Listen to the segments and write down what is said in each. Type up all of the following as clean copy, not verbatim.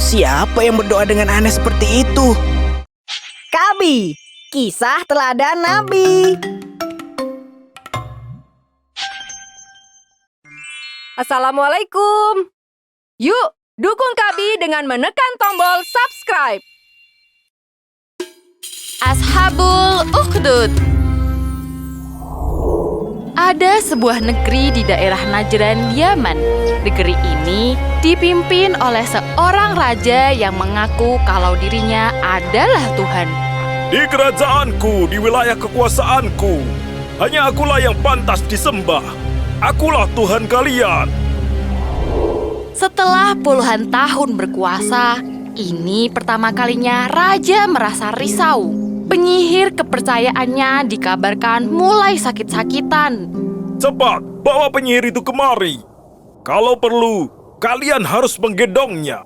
siapa yang berdoa dengan aneh seperti itu? Kabi, kisah teladan Nabi. Assalamualaikum. Yuk, dukung Kabi dengan menekan tombol subscribe. Ashabul Ukhdud. Ada sebuah negeri di daerah Najran, Yaman. Negeri ini dipimpin oleh seorang raja yang mengaku kalau dirinya adalah Tuhan. Di kerajaanku, di wilayah kekuasaanku, hanya akulah yang pantas disembah. Akulah Tuhan kalian. Setelah puluhan tahun berkuasa, ini pertama kalinya raja merasa risau. Penyihir kepercayaannya dikabarkan mulai sakit-sakitan. Cepat, bawa penyihir itu kemari. Kalau perlu, kalian harus menggendongnya.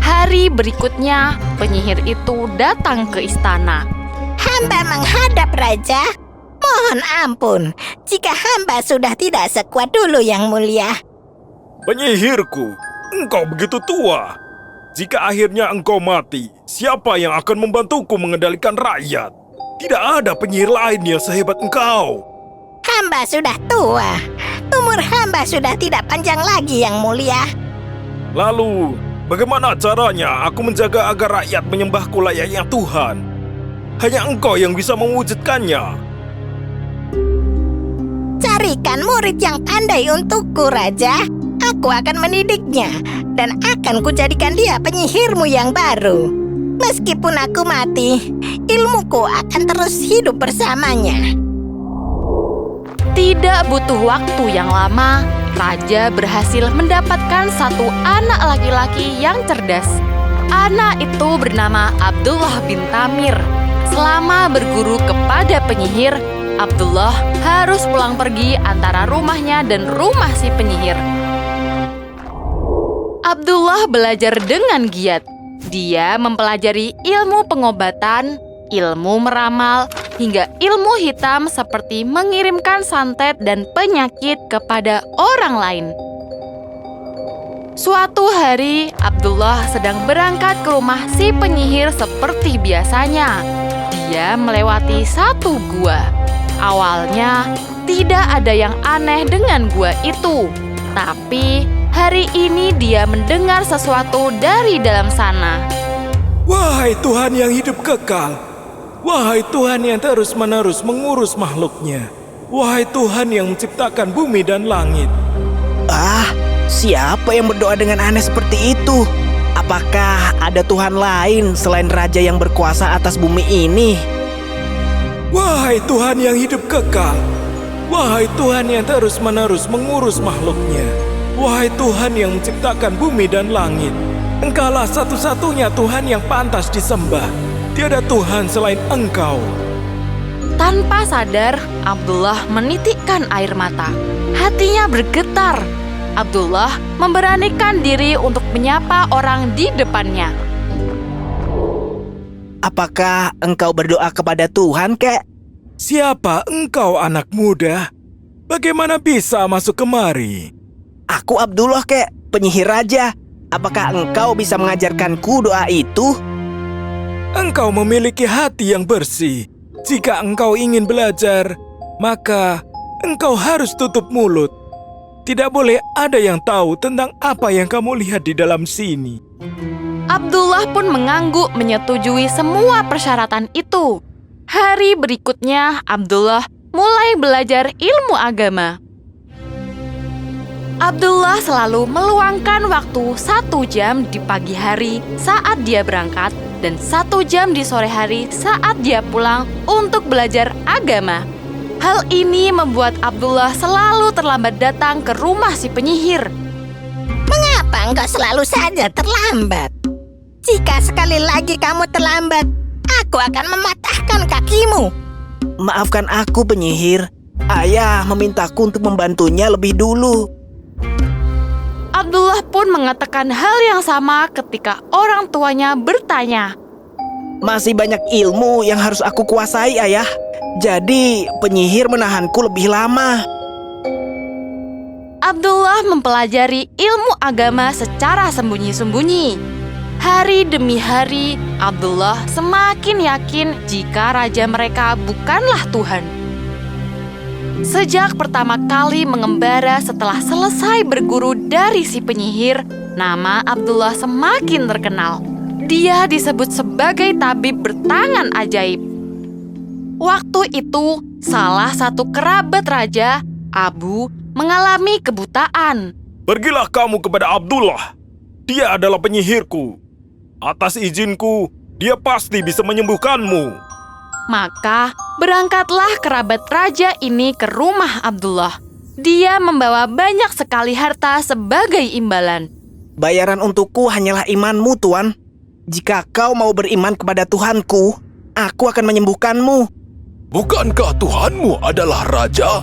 Hari berikutnya, penyihir itu datang ke istana. Hamba menghadap raja. Mohon ampun, jika hamba sudah tidak sekuat dulu yang mulia. Penyihirku, engkau begitu tua. Jika akhirnya engkau mati, siapa yang akan membantuku mengendalikan rakyat? Tidak ada penyihir lain yang sehebat engkau. Hamba sudah tua. Umur hamba sudah tidak panjang lagi yang mulia. Lalu, bagaimana caranya aku menjaga agar rakyat menyembahku layaknya Tuhan? Hanya engkau yang bisa mewujudkannya. Carikan murid yang pandai untukku, Raja. Aku akan mendidiknya dan akan kujadikan dia penyihirmu yang baru. Meskipun aku mati, ilmuku akan terus hidup bersamanya. Tidak butuh waktu yang lama, raja berhasil mendapatkan satu anak laki-laki yang cerdas. Anak itu bernama Abdullah bin Tamir. Selama berguru kepada penyihir, Abdullah harus pulang pergi antara rumahnya dan rumah si penyihir. Abdullah belajar dengan giat. Dia mempelajari ilmu pengobatan, ilmu meramal, hingga ilmu hitam seperti mengirimkan santet dan penyakit kepada orang lain. Suatu hari, Abdullah sedang berangkat ke rumah si penyihir seperti biasanya. Dia melewati satu gua. Awalnya, tidak ada yang aneh dengan gua itu. Tapi, hari ini dia mendengar sesuatu dari dalam sana. Wahai Tuhan yang hidup kekal, wahai Tuhan yang terus-menerus mengurus makhluknya, wahai Tuhan yang menciptakan bumi dan langit. Ah, siapa yang berdoa dengan aneh seperti itu? Apakah ada Tuhan lain selain raja yang berkuasa atas bumi ini? Wahai Tuhan yang hidup kekal, wahai Tuhan yang terus-menerus mengurus makhluknya, wahai Tuhan yang menciptakan bumi dan langit. Engkaulah satu-satunya Tuhan yang pantas disembah. Tiada Tuhan selain Engkau. Tanpa sadar, Abdullah menitikkan air mata. Hatinya bergetar. Abdullah memberanikan diri untuk menyapa orang di depannya. Apakah engkau berdoa kepada Tuhan, kek? Siapa engkau anak muda? Bagaimana bisa masuk kemari? Aku Abdullah, kek, penyihir raja. Apakah engkau bisa mengajarkanku doa itu? Engkau memiliki hati yang bersih. Jika engkau ingin belajar, maka engkau harus tutup mulut. Tidak boleh ada yang tahu tentang apa yang kamu lihat di dalam sini. Abdullah pun mengangguk menyetujui semua persyaratan itu. Hari berikutnya, Abdullah mulai belajar ilmu agama. Abdullah selalu meluangkan waktu 1 jam di pagi hari saat dia berangkat dan 1 jam di sore hari saat dia pulang untuk belajar agama. Hal ini membuat Abdullah selalu terlambat datang ke rumah si penyihir. Mengapa engkau selalu saja terlambat? Jika sekali lagi kamu terlambat, aku akan mematahkan kakimu. Maafkan aku, penyihir. Ayah memintaku untuk membantunya lebih dulu. Abdullah pun mengatakan hal yang sama ketika orang tuanya bertanya. Masih banyak ilmu yang harus aku kuasai, ayah. Jadi penyihir menahanku lebih lama. Abdullah mempelajari ilmu agama secara sembunyi-sembunyi. Hari demi hari, Abdullah semakin yakin jika raja mereka bukanlah Tuhan. Sejak pertama kali mengembara setelah selesai berguru dari si penyihir, nama Abdullah semakin terkenal. Dia disebut sebagai tabib bertangan ajaib. Waktu itu, salah satu kerabat raja, Abu, mengalami kebutaan. Pergilah kamu kepada Abdullah. Dia adalah penyihirku. Atas izinku, dia pasti bisa menyembuhkanmu. Maka berangkatlah kerabat raja ini ke rumah Abdullah. Dia membawa banyak sekali harta sebagai imbalan. Bayaran untukku hanyalah imanmu, Tuan. Jika kau mau beriman kepada Tuhanku, aku akan menyembuhkanmu. Bukankah Tuhanmu adalah raja?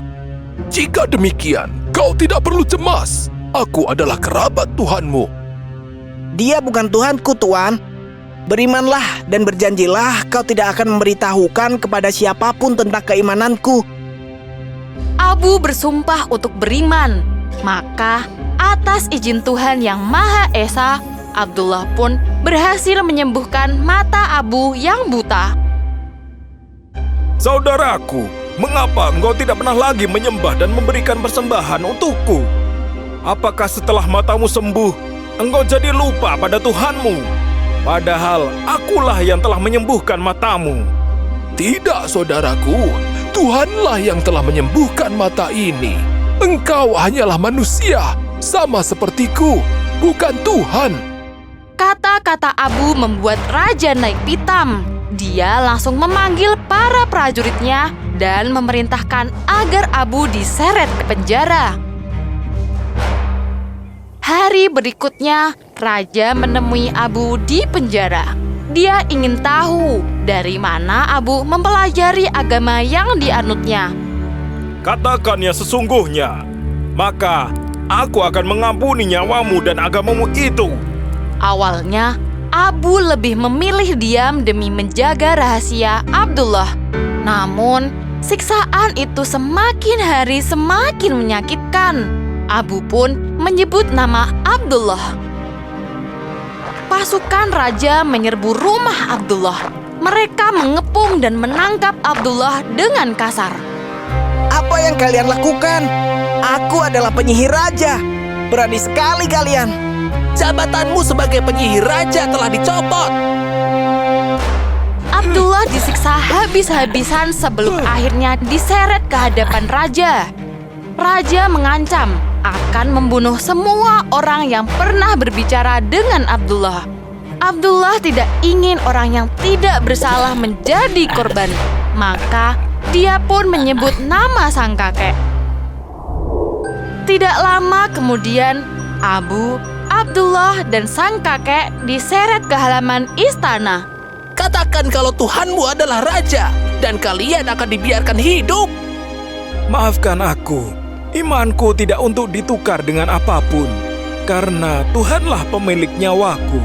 Jika demikian, kau tidak perlu cemas. Aku adalah kerabat Tuhanmu. Dia bukan Tuhanku, Tuan. Berimanlah dan berjanjilah kau tidak akan memberitahukan kepada siapapun tentang keimananku. Abu bersumpah untuk beriman. Maka atas izin Tuhan yang Maha Esa, Abdullah pun berhasil menyembuhkan mata Abu yang buta. Saudaraku, mengapa engkau tidak pernah lagi menyembah dan memberikan persembahan untukku? Apakah setelah matamu sembuh, engkau jadi lupa pada Tuhanmu? Padahal akulah yang telah menyembuhkan matamu. Tidak, saudaraku. Tuhanlah yang telah menyembuhkan mata ini. Engkau hanyalah manusia, sama sepertiku, bukan Tuhan. Kata-kata Abu membuat raja naik pitam. Dia langsung memanggil para prajuritnya dan memerintahkan agar Abu diseret ke penjara. Hari berikutnya, raja menemui Abu di penjara. Dia ingin tahu dari mana Abu mempelajari agama yang dianutnya. Katakan yang sesungguhnya, maka aku akan mengampuni nyawamu dan agamamu itu. Awalnya, Abu lebih memilih diam demi menjaga rahasia Abdullah. Namun, siksaan itu semakin hari semakin menyakitkan. Abu pun menyebut nama Abdullah. Pasukan raja menyerbu rumah Abdullah. Mereka mengepung dan menangkap Abdullah dengan kasar. Apa yang kalian lakukan? Aku adalah penyihir raja. Berani sekali kalian. Jabatanmu sebagai penyihir raja telah dicopot. Abdullah disiksa habis-habisan sebelum akhirnya diseret ke hadapan raja. Raja mengancam akan membunuh semua orang yang pernah berbicara dengan Abdullah. Abdullah tidak ingin orang yang tidak bersalah menjadi korban. Maka dia pun menyebut nama sang kakek. Tidak lama kemudian, Abu, Abdullah, dan sang kakek diseret ke halaman istana. Katakan kalau Tuhanmu adalah raja dan kalian akan dibiarkan hidup. Maafkan aku. Imanku tidak untuk ditukar dengan apapun, karena Tuhanlah pemilik nyawaku.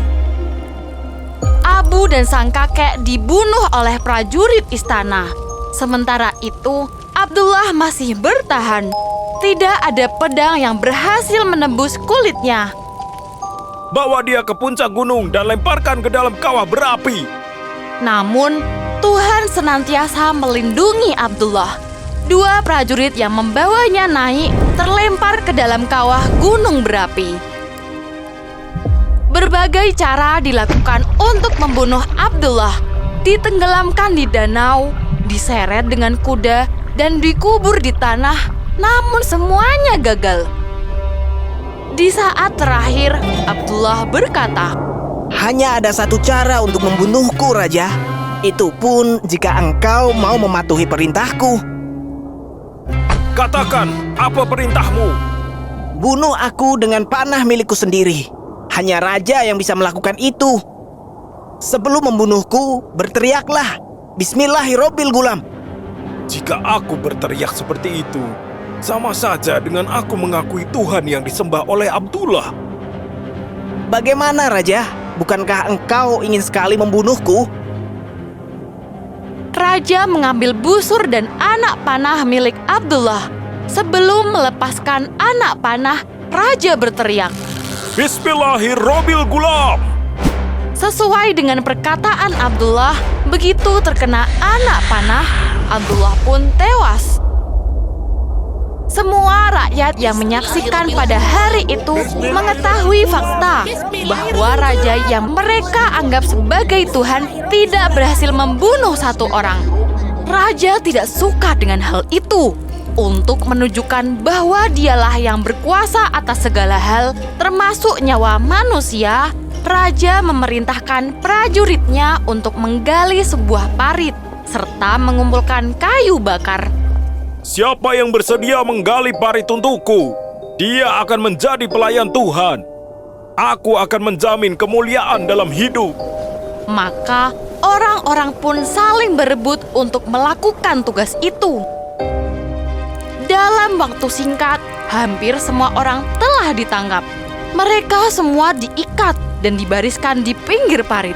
Abu dan sang kakek dibunuh oleh prajurit istana. Sementara itu, Abdullah masih bertahan. Tidak ada pedang yang berhasil menembus kulitnya. Bawa dia ke puncak gunung dan lemparkan ke dalam kawah berapi. Namun, Tuhan senantiasa melindungi Abdullah. Dua prajurit yang membawanya naik terlempar ke dalam kawah gunung berapi. Berbagai cara dilakukan untuk membunuh Abdullah. Ditenggelamkan di danau, diseret dengan kuda, dan dikubur di tanah, namun semuanya gagal. Di saat terakhir, Abdullah berkata, Hanya ada satu cara untuk membunuhku, Raja. Itu pun jika engkau mau mematuhi perintahku. Katakan, apa perintahmu? Bunuh aku dengan panah milikku sendiri. Hanya raja yang bisa melakukan itu. Sebelum membunuhku, berteriaklah, Bismillahirrahmanirrahim. Jika aku berteriak seperti itu, sama saja dengan aku mengakui Tuhan yang disembah oleh Abdullah. Bagaimana, Raja? Bukankah engkau ingin sekali membunuhku? Raja mengambil busur dan anak panah milik Abdullah. Sebelum melepaskan anak panah, Raja berteriak. Bismillahirrohmanirrohim. Sesuai dengan perkataan Abdullah, begitu terkena anak panah, Abdullah pun tewas. Semua rakyat yang menyaksikan pada hari itu mengetahui fakta bahwa raja yang mereka anggap sebagai Tuhan tidak berhasil membunuh satu orang. Raja tidak suka dengan hal itu. Untuk menunjukkan bahwa dialah yang berkuasa atas segala hal, termasuk nyawa manusia, Raja memerintahkan prajuritnya untuk menggali sebuah parit serta mengumpulkan kayu bakar. Siapa yang bersedia menggali parit untukku, dia akan menjadi pelayan Tuhan. Aku akan menjamin kemuliaan dalam hidup. Maka orang-orang pun saling berebut untuk melakukan tugas itu. Dalam waktu singkat, hampir semua orang telah ditangkap. Mereka semua diikat dan dibariskan di pinggir parit.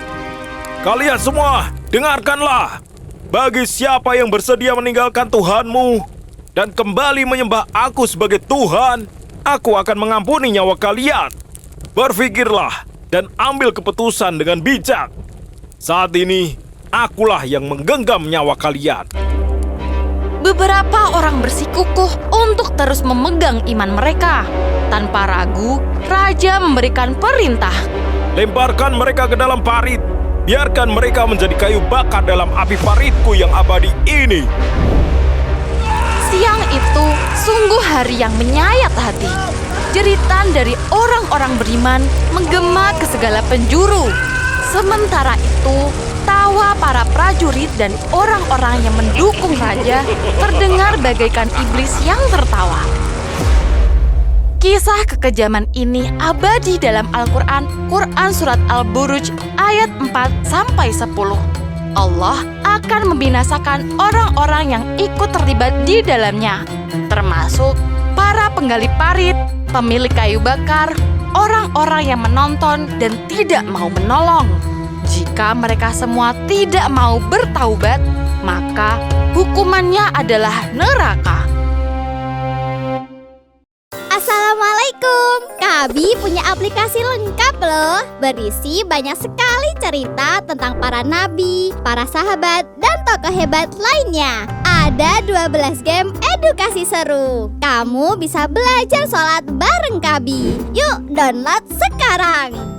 Kalian semua, dengarkanlah. Bagi siapa yang bersedia meninggalkan Tuhanmu dan kembali menyembah aku sebagai Tuhan, aku akan mengampuni nyawa kalian. Berfikirlah dan ambil keputusan dengan bijak. Saat ini, akulah yang menggenggam nyawa kalian. Beberapa orang bersikukuh untuk terus memegang iman mereka. Tanpa ragu, Raja memberikan perintah. Lemparkan mereka ke dalam parit. Biarkan mereka menjadi kayu bakar dalam api paritku yang abadi ini. Siang itu sungguh hari yang menyayat hati. Jeritan dari orang-orang beriman menggema ke segala penjuru. Sementara itu, tawa para prajurit dan orang-orang yang mendukung raja terdengar bagaikan iblis yang tertawa. Kisah kekejaman ini abadi dalam Al-Quran, Quran Surat Al-Buruj ayat 4-10. Allah akan membinasakan orang-orang yang ikut terlibat di dalamnya, termasuk para penggali parit, pemilik kayu bakar, orang-orang yang menonton dan tidak mau menolong. Jika mereka semua tidak mau bertaubat, maka hukumannya adalah neraka. Assalamualaikum. Kabi punya aplikasi lengkap loh. Berisi banyak sekali cerita tentang para nabi, para sahabat, dan tokoh hebat lainnya. Ada 12 game edukasi seru. Kamu bisa belajar sholat bareng Kabi. Yuk download sekarang.